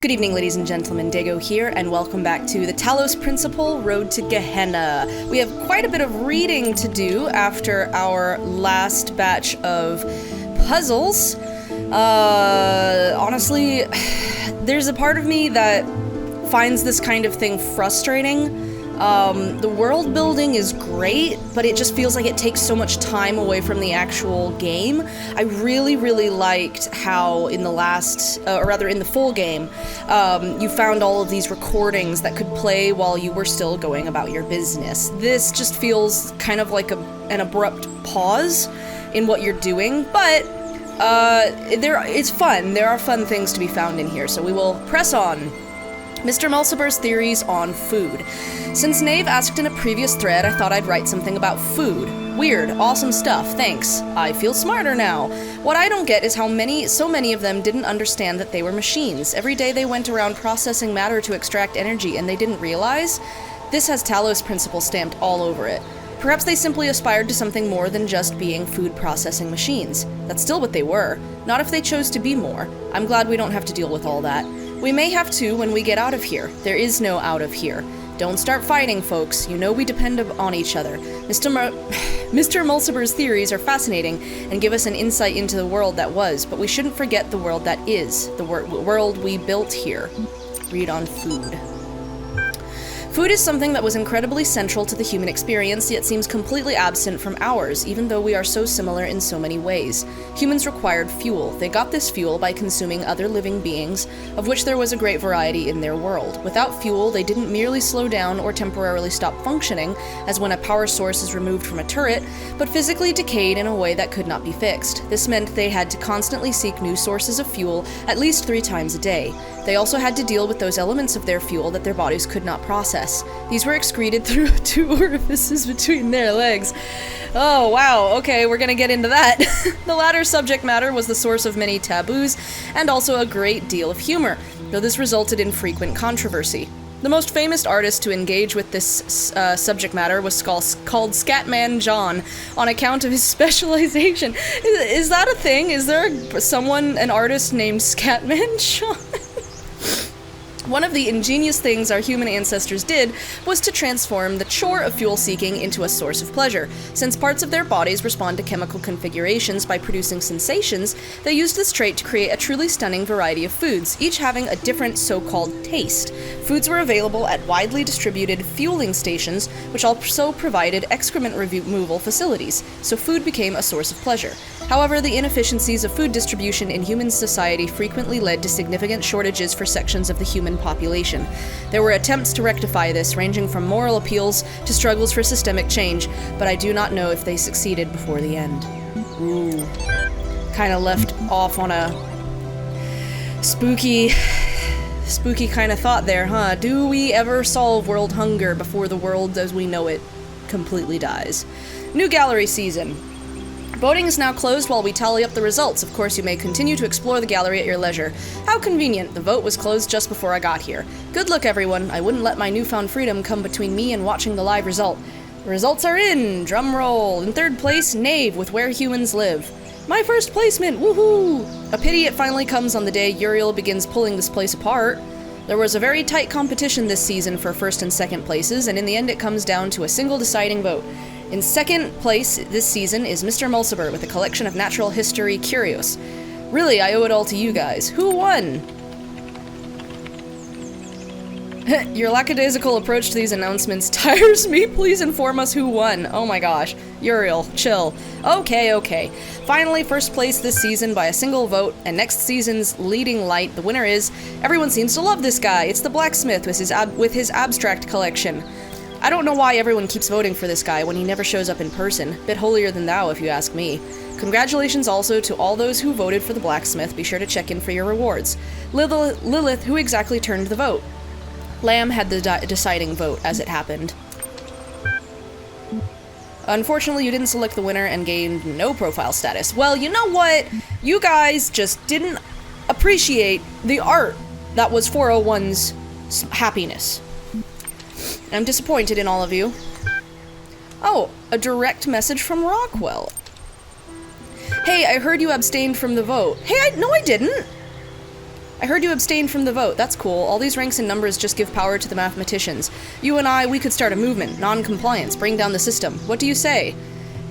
Good evening, ladies and gentlemen, Dago here, and welcome back to the Talos Principle, Road to Gehenna. We have quite a bit of reading to do after our last batch of puzzles. Honestly, there's a part of me that finds this kind of thing frustrating. The world building is great, but it just feels like it takes so much time away from the actual game. I really liked how in the last, or rather in the full game, you found all of these recordings that could play while you were still going about your business. This just feels kind of like an abrupt pause in what you're doing, but it's fun. There are fun things to be found in here, so we will press on. Mr. Mulciber's theories on food. Since Nave asked in a previous thread, I thought I'd write something about food. Weird, awesome stuff, thanks. I feel smarter now. What I don't get is how so many of them didn't understand that they were machines. Every day they went around processing matter to extract energy, and they didn't realize? This has Talos Principle stamped all over it. Perhaps they simply aspired to something more than just being food processing machines. That's still what they were. Not if they chose to be more. I'm glad we don't have to deal with all that. We may have to when we get out of here. There is no out of here. Don't start fighting, folks. You know we depend on each other. Mr. Mulciber's theories are fascinating and give us an insight into the world that was, but we shouldn't forget the world that is, the world we built here. Read on food. Food is something that was incredibly central to the human experience, yet seems completely absent from ours, even though we are so similar in so many ways. Humans required fuel. They got this fuel by consuming other living beings, of which there was a great variety in their world. Without fuel, they didn't merely slow down or temporarily stop functioning, as when a power source is removed from a turret, but physically decayed in a way that could not be fixed. This meant they had to constantly seek new sources of fuel at least 3 times a day. They also had to deal with those elements of their fuel that their bodies could not process. These were excreted through 2 orifices between their legs. Oh, wow, okay, we're gonna get into that. The latter subject matter was the source of many taboos, and also a great deal of humor, though this resulted in frequent controversy. The most famous artist to engage with this subject matter was called Scatman John, on account of his specialization. Is that a thing? Is there an artist named Scatman John? One of the ingenious things our human ancestors did was to transform the chore of fuel seeking into a source of pleasure. Since parts of their bodies respond to chemical configurations by producing sensations, they used this trait to create a truly stunning variety of foods, each having a different so-called taste. Foods were available at widely distributed fueling stations, which also provided excrement removal facilities, so food became a source of pleasure. However, the inefficiencies of food distribution in human society frequently led to significant shortages for sections of the human population. There were attempts to rectify this, ranging from moral appeals to struggles for systemic change, but I do not know if they succeeded before the end. Ooh. Kind of left off on a spooky kind of thought there, huh? Do we ever solve world hunger before the world as we know it completely dies? New gallery season. Voting is now closed while we tally up the results. Of course, you may continue to explore the gallery at your leisure. How convenient. The vote was closed just before I got here. Good luck, everyone. I wouldn't let my newfound freedom come between me and watching the live result. The results are in! Drum roll. In 3rd place, Nave with Where Humans Live. My first placement! Woohoo! A pity it finally comes on the day Uriel begins pulling this place apart. There was a very tight competition this season for 1st and 2nd places, and in the end it comes down to a single deciding vote. In 2nd place this season is Mr. Mulciber with a collection of natural history curios. Really, I owe it all to you guys. Who won? Your lackadaisical approach to these announcements tires me. Please inform us who won. Oh my gosh. Uriel, chill. Okay. Finally, 1st place this season by a single vote, and next season's leading light, the winner is... Everyone seems to love this guy. It's the blacksmith with his abstract collection. I don't know why everyone keeps voting for this guy when he never shows up in person. Bit holier than thou, if you ask me. Congratulations also to all those who voted for the blacksmith. Be sure to check in for your rewards. Lilith, who exactly turned the vote? Lamb had the deciding vote, as it happened. Unfortunately, you didn't select the winner and gained no profile status. Well, you know what? You guys just didn't appreciate the art that was 401's happiness. I'm disappointed in all of you. Oh, a direct message from Rockwell. Hey, I heard you abstained from the vote. Hey, no I didn't! I heard you abstained from the vote. That's cool. All these ranks and numbers just give power to the mathematicians. You and I, we could start a movement. Non-compliance. Bring down the system. What do you say?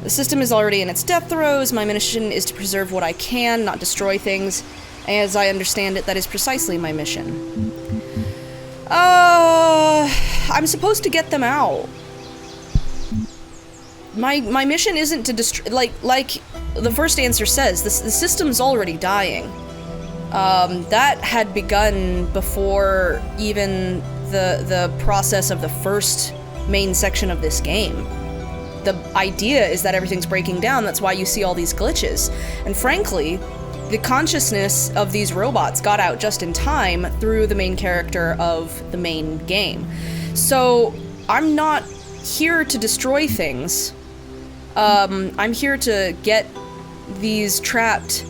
The system is already in its death throes. My mission is to preserve what I can, not destroy things. As I understand it, that is precisely my mission. I'm supposed to get them out. My mission isn't to destroy... Like the first answer says, the system's already dying. That had begun before even the process of the first main section of this game. The idea is that everything's breaking down, that's why you see all these glitches. And frankly, the consciousness of these robots got out just in time through the main character of the main game. So, I'm not here to destroy things. I'm here to get these trapped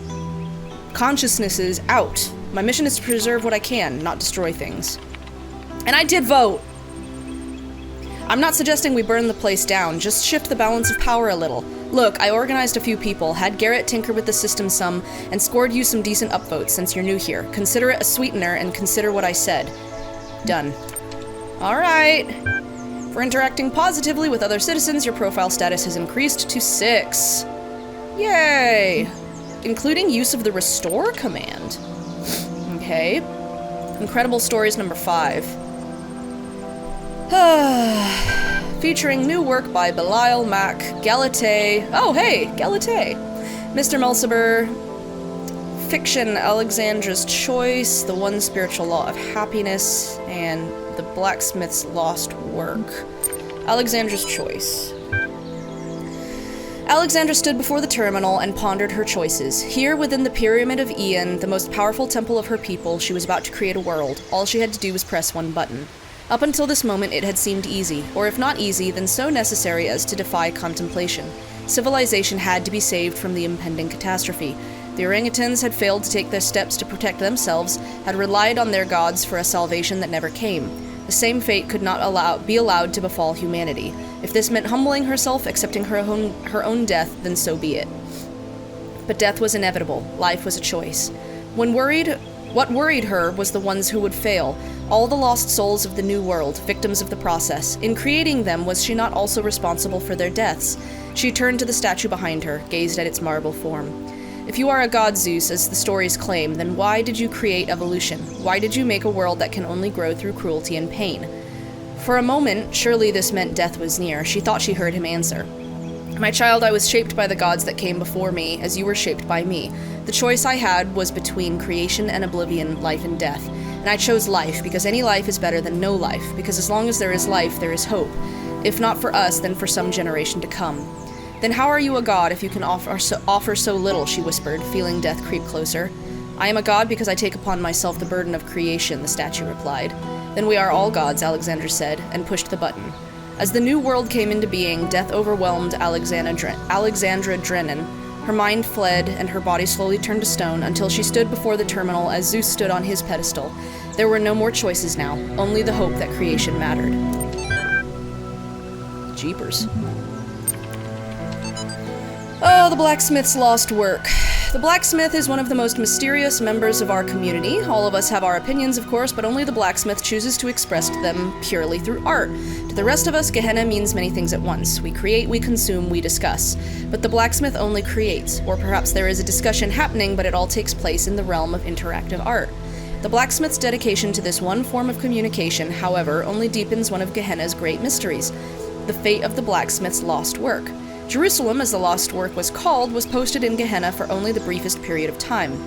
consciousnesses out. My mission is to preserve what I can, not destroy things. And I did vote! I'm not suggesting we burn the place down, just shift the balance of power a little. Look, I organized a few people, had Garrett tinker with the system some, and scored you some decent upvotes since you're new here. Consider it a sweetener and consider what I said. Done. Alright. For interacting positively with other citizens, your profile status has increased to 6. Yay! Including use of the restore command. Okay. Incredible Stories number 5. Featuring new work by Belial, Mac, Galatée. Oh, hey, Galatée. Mr. Mulciber. Fiction, Alexandra's Choice, The One Spiritual Law of Happiness, and The Blacksmith's Lost Work. Alexandra's Choice. Alexandra stood before the terminal and pondered her choices. Here, within the Pyramid of Ian, the most powerful temple of her people, she was about to create a world. All she had to do was press one button. Up until this moment, it had seemed easy, or if not easy, then so necessary as to defy contemplation. Civilization had to be saved from the impending catastrophe. The orangutans had failed to take their steps to protect themselves, had relied on their gods for a salvation that never came. The same fate could not be allowed to befall humanity. If this meant humbling herself, accepting her own death, then so be it. But death was inevitable. Life was a choice. What worried her was the ones who would fail, all the lost souls of the new world, victims of the process. In creating them, was she not also responsible for their deaths? She turned to the statue behind her, gazed at its marble form. If you are a god, Zeus, as the stories claim, then why did you create evolution? Why did you make a world that can only grow through cruelty and pain? For a moment, surely this meant death was near. She thought she heard him answer. My child, I was shaped by the gods that came before me, as you were shaped by me. The choice I had was between creation and oblivion, life and death. And I chose life, because any life is better than no life, because as long as there is life, there is hope. If not for us, then for some generation to come. Then how are you a god if you can offer so little, she whispered, feeling death creep closer. I am a god because I take upon myself the burden of creation, the statue replied. Then we are all gods, Alexandra said, and pushed the button. As the new world came into being, death overwhelmed Alexandra Drennan. Her mind fled, and her body slowly turned to stone until she stood before the terminal as Zeus stood on his pedestal. There were no more choices now, only the hope that creation mattered. Jeepers. Oh, the blacksmith's lost work. The blacksmith is one of the most mysterious members of our community. All of us have our opinions, of course, but only the blacksmith chooses to express them purely through art. To the rest of us, Gehenna means many things at once. We create, we consume, we discuss. But the blacksmith only creates, or perhaps there is a discussion happening, but it all takes place in the realm of interactive art. The blacksmith's dedication to this one form of communication, however, only deepens one of Gehenna's great mysteries, the fate of the blacksmith's lost work. Jerusalem, as the lost work was called, was posted in Gehenna for only the briefest period of time.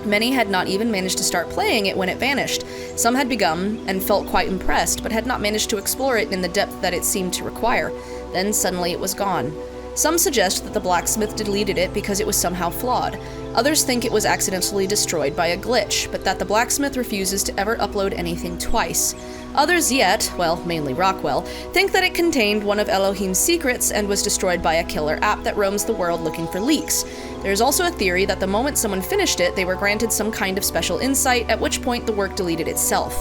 Many had not even managed to start playing it when it vanished. Some had begun, and felt quite impressed, but had not managed to explore it in the depth that it seemed to require. Then suddenly it was gone. Some suggest that the blacksmith deleted it because it was somehow flawed. Others think it was accidentally destroyed by a glitch, but that the blacksmith refuses to ever upload anything twice. Others yet, well, mainly Rockwell, think that it contained one of Elohim's secrets and was destroyed by a killer app that roams the world looking for leaks. There is also a theory that the moment someone finished it, they were granted some kind of special insight, at which point the work deleted itself.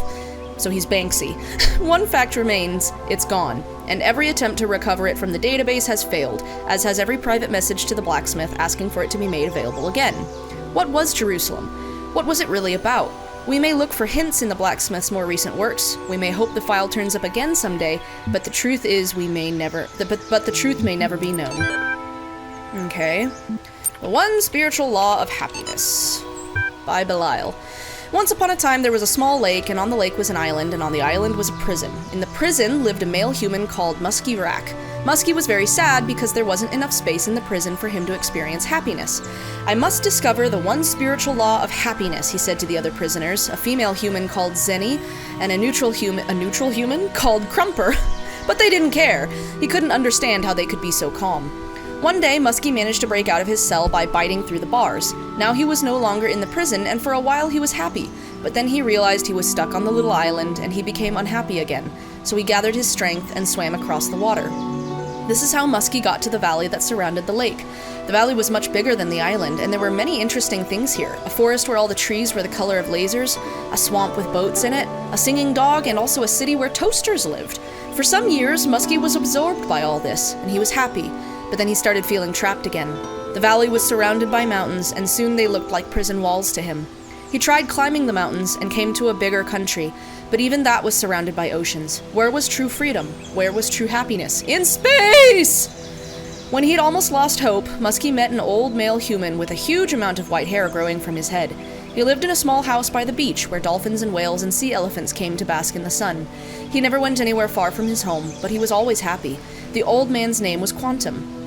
So he's Banksy. One fact remains, it's gone, and every attempt to recover it from the database has failed, as has every private message to the blacksmith asking for it to be made available again. What was Jerusalem? What was it really about? We may look for hints in the blacksmith's more recent works. We may hope the file turns up again someday, but the truth is we may never... But the truth may never be known. Okay. The One Spiritual Law of Happiness. By Belial. Once upon a time, there was a small lake, and on the lake was an island, and on the island was a prison. In the prison lived a male human called Musky Rack. Musky was very sad because there wasn't enough space in the prison for him to experience happiness. I must discover the one spiritual law of happiness, he said to the other prisoners, a female human called Zenny, and a neutral human called Crumper. But they didn't care. He couldn't understand how they could be so calm. One day, Musky managed to break out of his cell by biting through the bars. Now he was no longer in the prison, and for a while he was happy. But then he realized he was stuck on the little island, and he became unhappy again. So he gathered his strength and swam across the water. This is how Musky got to the valley that surrounded the lake. The valley was much bigger than the island, and there were many interesting things here. A forest where all the trees were the color of lasers, a swamp with boats in it, a singing dog, and also a city where toasters lived. For some years, Musky was absorbed by all this, and he was happy. But then he started feeling trapped again. The valley was surrounded by mountains, and soon they looked like prison walls to him. He tried climbing the mountains and came to a bigger country, but even that was surrounded by oceans. Where was true freedom? Where was true happiness? In space! When he'd almost lost hope, Musky met an old male human with a huge amount of white hair growing from his head. He lived in a small house by the beach where dolphins and whales and sea elephants came to bask in the sun. He never went anywhere far from his home, but he was always happy. The old man's name was Quantum.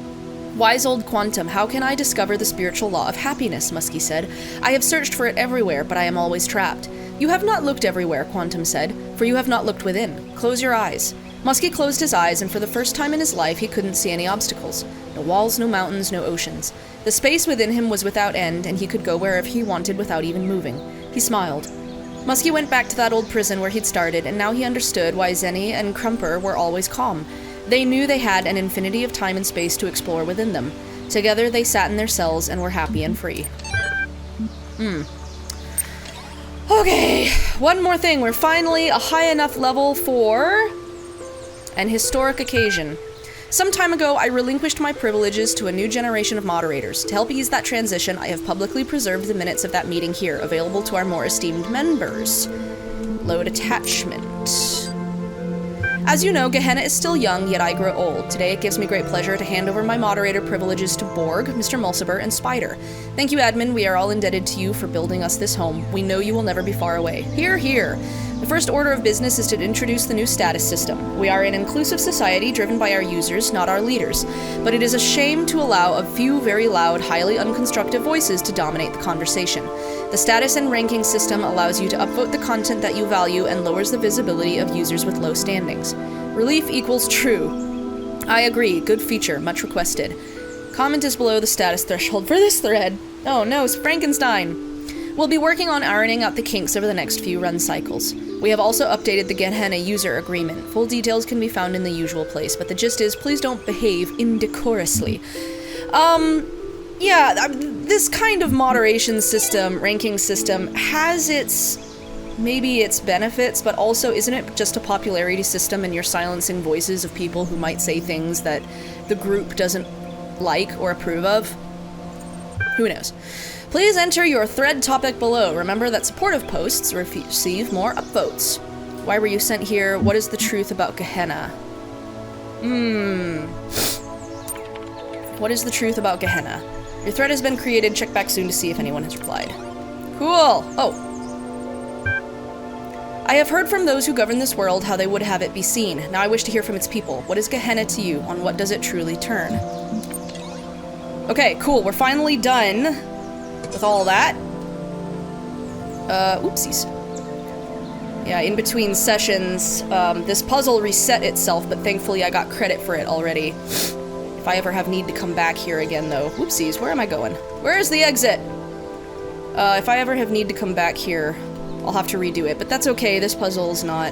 Wise old Quantum, how can I discover the spiritual law of happiness? Musky said. I have searched for it everywhere, but I am always trapped. You have not looked everywhere, Quantum said, for you have not looked within. Close your eyes. Musky closed his eyes, and for the first time in his life, he couldn't see any obstacles. No walls, no mountains, no oceans. The space within him was without end, and he could go wherever he wanted without even moving. He smiled. Musky went back to that old prison where he'd started, and now he understood why Zenny and Crumper were always calm. They knew they had an infinity of time and space to explore within them. Together, they sat in their cells and were happy and free. Okay, one more thing. We're finally a high enough level for an historic occasion. Some time ago, I relinquished my privileges to a new generation of moderators. To help ease that transition, I have publicly preserved the minutes of that meeting here, available to our more esteemed members. Load attachment. As you know, Gehenna is still young, yet I grow old. Today it gives me great pleasure to hand over my moderator privileges to Borg, Mr. Mulciber, and Spider. Thank you, admin. We are all indebted to you for building us this home. We know you will never be far away. Hear, hear. The first order of business is to introduce the new status system. We are an inclusive society driven by our users, not our leaders. But it is a shame to allow a few very loud, highly unconstructive voices to dominate the conversation. The status and ranking system allows you to upvote the content that you value and lowers the visibility of users with low standings. Relief equals true. I agree. Good feature. Much requested. Comment is below the status threshold for this thread. Oh no, it's Frankenstein. We'll be working on ironing out the kinks over the next few run cycles. We have also updated the Gehenna user agreement. Full details can be found in the usual place, but the gist is, please don't behave indecorously. Yeah, this kind of moderation system, ranking system, has maybe its benefits, but also isn't it just a popularity system and you're silencing voices of people who might say things that the group doesn't like or approve of? Who knows? Please enter your thread topic below. Remember that supportive posts receive more upvotes. Why were you sent here? What is the truth about Gehenna? What is the truth about Gehenna? Your thread has been created. Check back soon to see if anyone has replied. Cool! Oh. I have heard from those who govern this world how they would have it be seen. Now I wish to hear from its people. What is Gehenna to you? On what does it truly turn? Okay, cool. We're finally done with all that. Oopsies. Yeah, in between sessions, this puzzle reset itself, but thankfully I got credit for it already. If I ever have need to come back here again, though. Whoopsies, where am I going? Where is the exit? If I ever have need to come back here, I'll have to redo it, but that's okay. This puzzle's not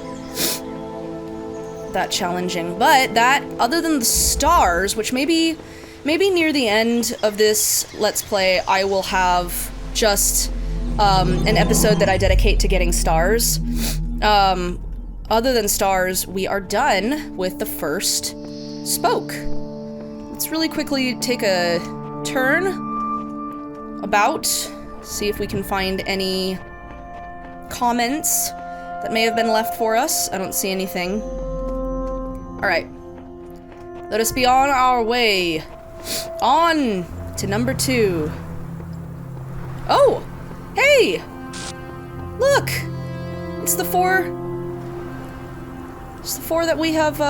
that challenging. But that, other than the stars, which maybe near the end of this Let's Play, I will have just an episode that I dedicate to getting stars. Other than stars, we are done with the first spoke. Let's really quickly take a turn about, see if we can find any comments that may have been left for us. I don't see anything. Alright. Let us be on our way. On to number 2. Oh! Hey! Look! It's the 4... It's the 4 that we have,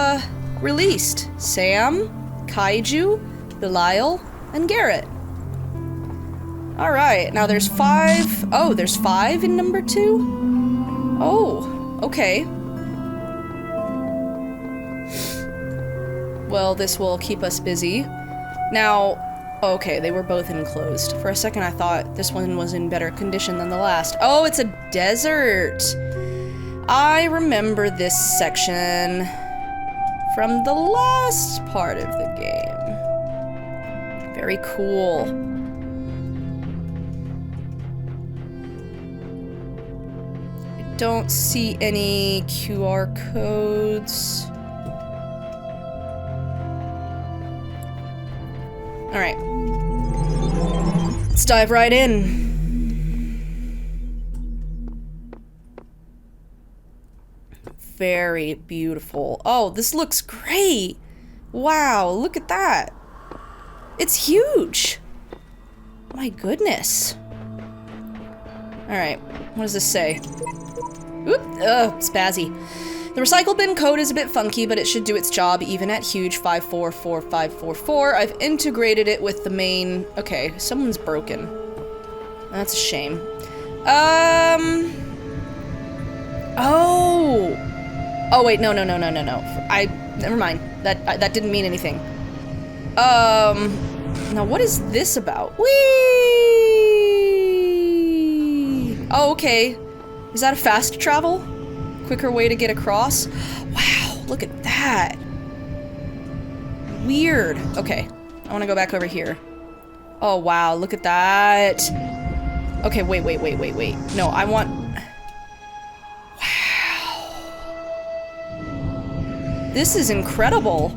released. Sam, Kaiju, Belial, and Garrett. Alright, now there's 5... Oh, there's 5 in number 2? Oh, okay. Well, this will keep us busy. Now... Okay, they were both enclosed. For a second I thought this one was in better condition than the last. Oh, it's a desert! I remember this section from the last part of the game. Very cool. I don't see any QR codes. Alright. Let's dive right in. Very beautiful. Oh, this looks great! Wow, look at that! It's huge! My goodness. Alright, what does this say? Oop, spazzy. The recycle bin code is a bit funky, but it should do its job even at huge 544544. I've integrated it with the main... Okay, someone's broken. That's a shame. Oh! Oh, wait, no. Never mind. That didn't mean anything. Now what is this about? Whee! Oh, okay. Is that a fast travel? Quicker way to get across? Wow, look at that. Weird. Okay, I want to go back over here. Oh, wow, look at that. Okay, wait. No, I want... Wow. This is incredible.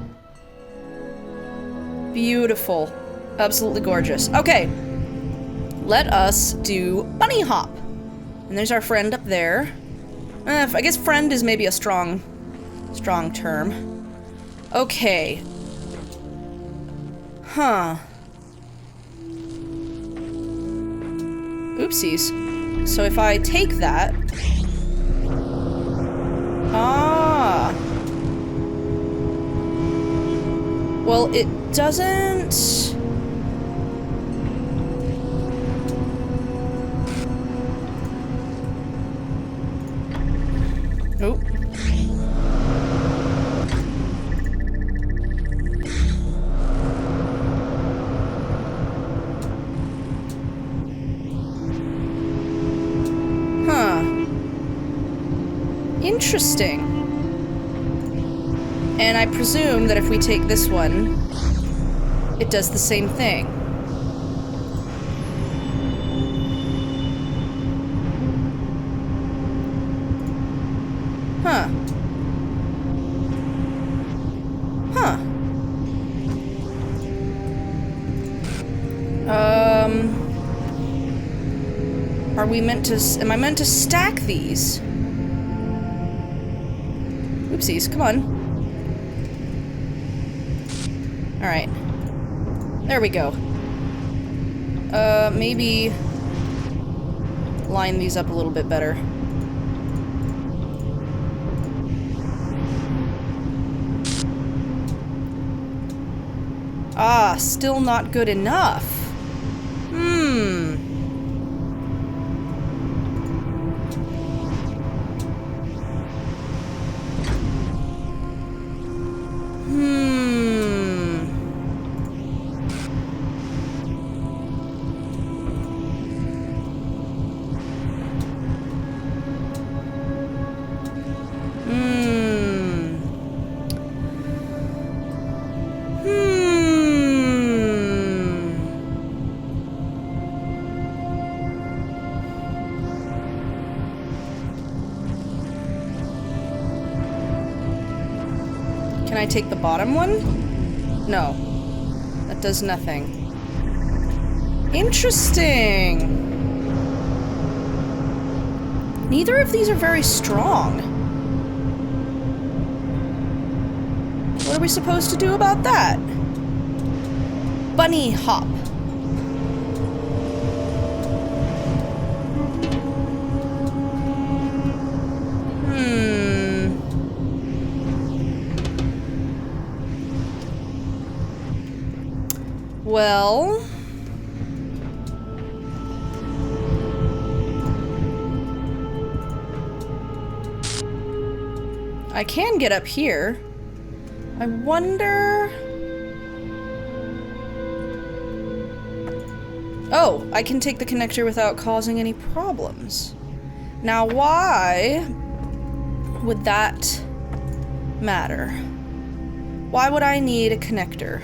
Beautiful. Absolutely gorgeous. Okay. Let us do bunny hop. And there's our friend up there. I guess friend is maybe a strong term. Okay. Huh. Oopsies. So if I take that... Ah. Well, it doesn't... Oh. Huh. Interesting. And I presume that if we take this one, it does the same thing. Huh. Huh. Are we meant to... Am I meant to stack these? Oopsies, come on. Alright. There we go. Maybe... line these up a little bit better. Ah, still not good enough. Can I take the bottom one? No. That does nothing. Interesting! Neither of these are very strong. What are we supposed to do about that? Bunny hop. Well... I can get up here. I wonder... Oh, I can take the connector without causing any problems. Now, why would that matter? Why would I need a connector?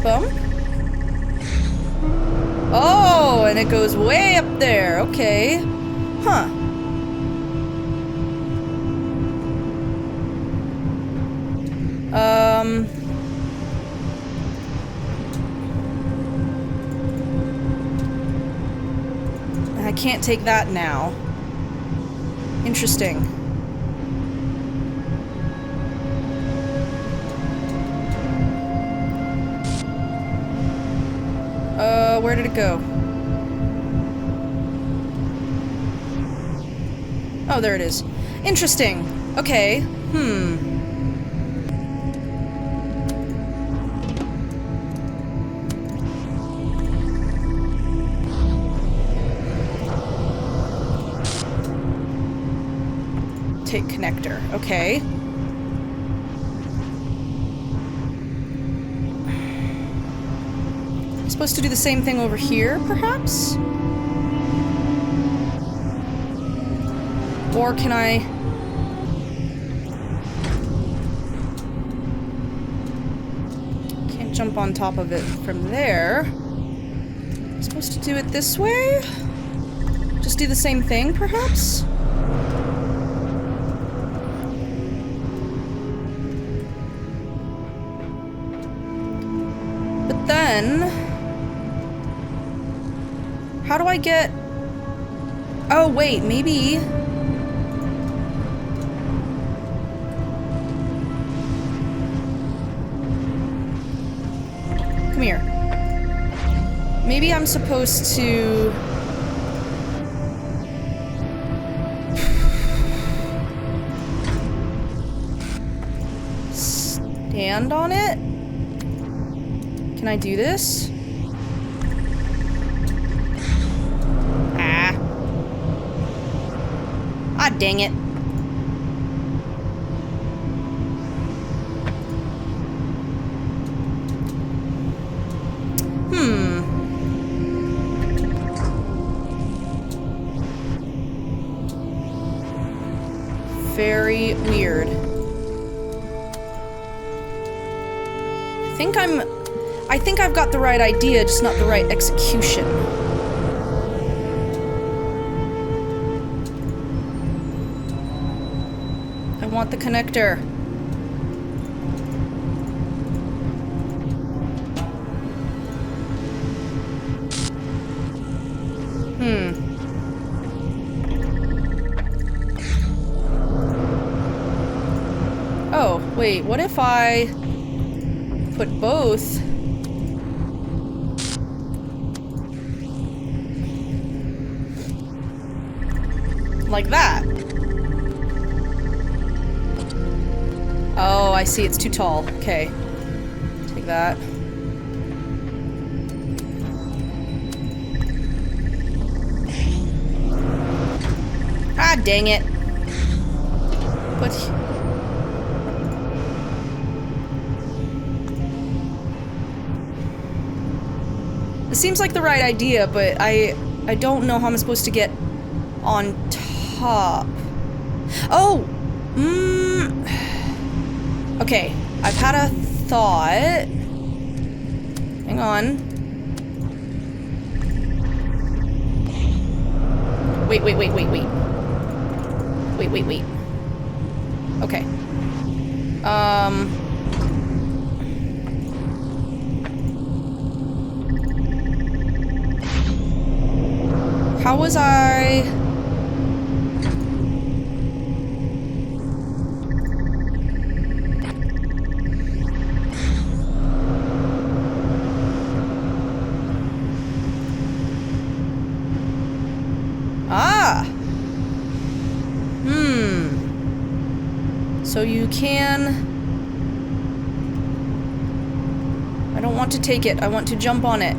Bump. Oh, and it goes way up there. Okay. Huh. I can't take that now. Interesting. Where did it go? Oh, there it is. Interesting. Okay. Take connector. Okay. Supposed to do the same thing over here, perhaps? Or can I... Can't jump on top of it from there. Supposed to do it this way? Just do the same thing, perhaps? But then... How do I get... Oh, wait, maybe... Come here. Maybe I'm supposed to... Stand on it? Can I do this? Ah, dang it. Very weird. I think I've got the right idea, just not the right execution. I want the connector. Oh, wait, what if I put both? Like that. Oh, I see, it's too tall. Okay. Take that. Ah, dang it. What? It seems like the right idea, but I don't know how I'm supposed to get on top. Oh! Okay, I've had a thought. Hang on. Wait. Wait. Okay. How was I... Ah! So you can... I don't want to take it. I want to jump on it.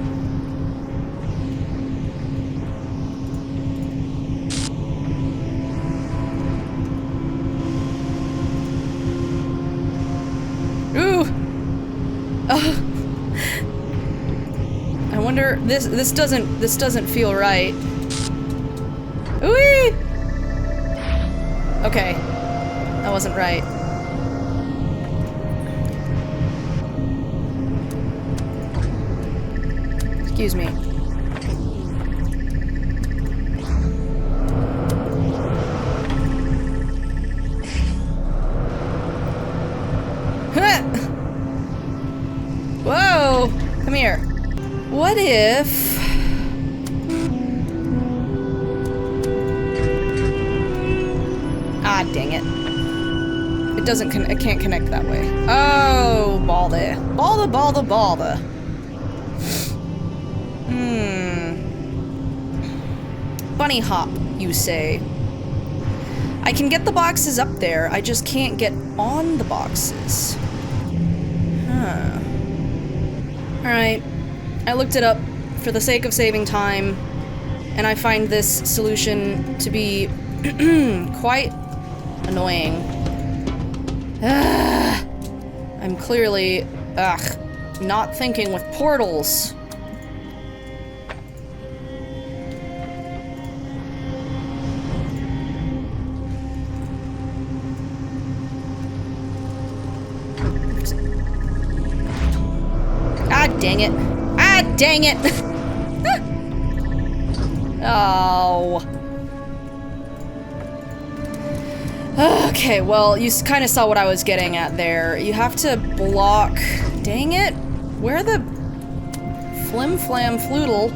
Ooh! I wonder... This doesn't feel right. Ooh! Okay. That wasn't right. Excuse me. Whoa! Come here. What if... Ah, dang it. It doesn't it can't connect that way. Oh, bother. Bother. Bunny hop, you say. I can get the boxes up there, I just can't get on the boxes. Huh. Alright. I looked it up for the sake of saving time, and I find this solution to be quite annoying. I'm clearly, not thinking with portals. Ah, dang it. Ah, dang it! Oh. Okay, well, you kind of saw what I was getting at there. You have to block... Dang it! Where the... flim-flam floodle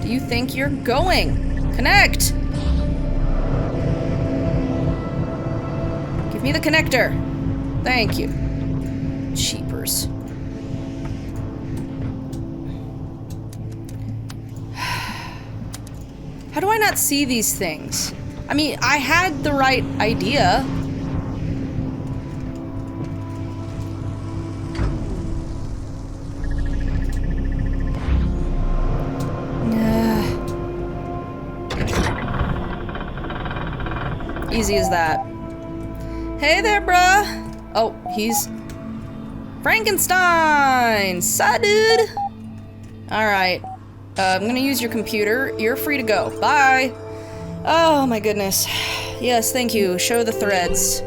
do you think you're going? Connect! Give me the connector. Thank you. Cheapers. How do I not see these things? I mean, I had the right idea. Easy as that. Hey there, bruh. Oh, he's... Frankenstein! Sa dude! Alright. I'm gonna use your computer. You're free to go. Bye! Oh my goodness. Yes, thank you. Show the threads.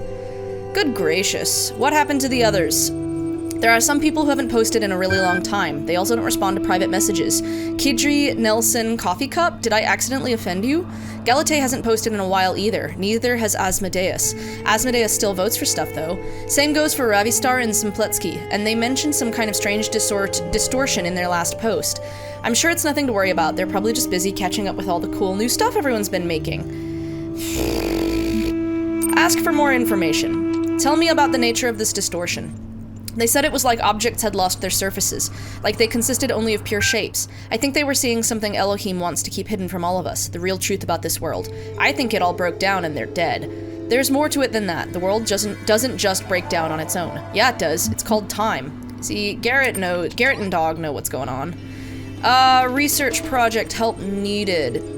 Good gracious. What happened to the others? There are some people who haven't posted in a really long time. They also don't respond to private messages. Kidri, Nelson, Coffee Cup, did I accidentally offend you? Galate hasn't posted in a while either. Neither has Asmodeus. Asmodeus still votes for stuff, though. Same goes for Ravistar and Simpletsky, and they mentioned some kind of strange distortion in their last post. I'm sure it's nothing to worry about. They're probably just busy catching up with all the cool new stuff everyone's been making. Ask for more information. Tell me about the nature of this distortion. They said it was like objects had lost their surfaces, like they consisted only of pure shapes. I think they were seeing something Elohim wants to keep hidden from all of us, the real truth about this world. I think it all broke down and they're dead. There's more to it than that. The world doesn't just break down on its own. Yeah, it does. It's called time. See, Garrett and Dog know what's going on. Research project help needed.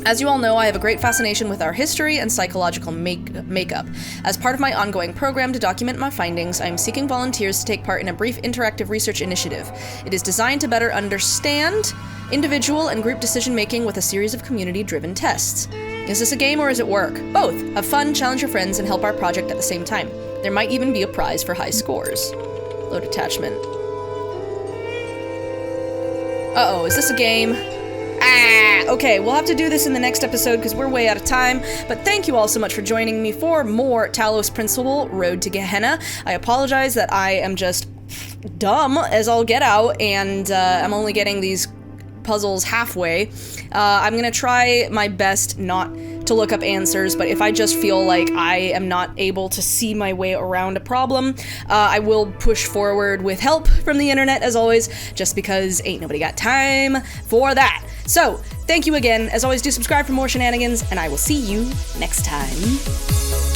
As you all know, I have a great fascination with our history and psychological makeup. As part of my ongoing program to document my findings, I am seeking volunteers to take part in a brief interactive research initiative. It is designed to better understand individual and group decision-making with a series of community-driven tests. Is this a game or is it work? Both. Have fun, challenge your friends, and help our project at the same time. There might even be a prize for high scores. Load attachment. Uh-oh, is this a game? Okay, we'll have to do this in the next episode because we're way out of time, but thank you all so much for joining me for more Talos Principle Road to Gehenna. I apologize that I am just dumb as all get out, and I'm only getting these puzzles halfway. I'm gonna try my best not to look up answers, but if I just feel like I am not able to see my way around a problem, I will push forward with help from the internet, as always, just because ain't nobody got time for that. So, thank you again. As always, do subscribe for more shenanigans, and I will see you next time.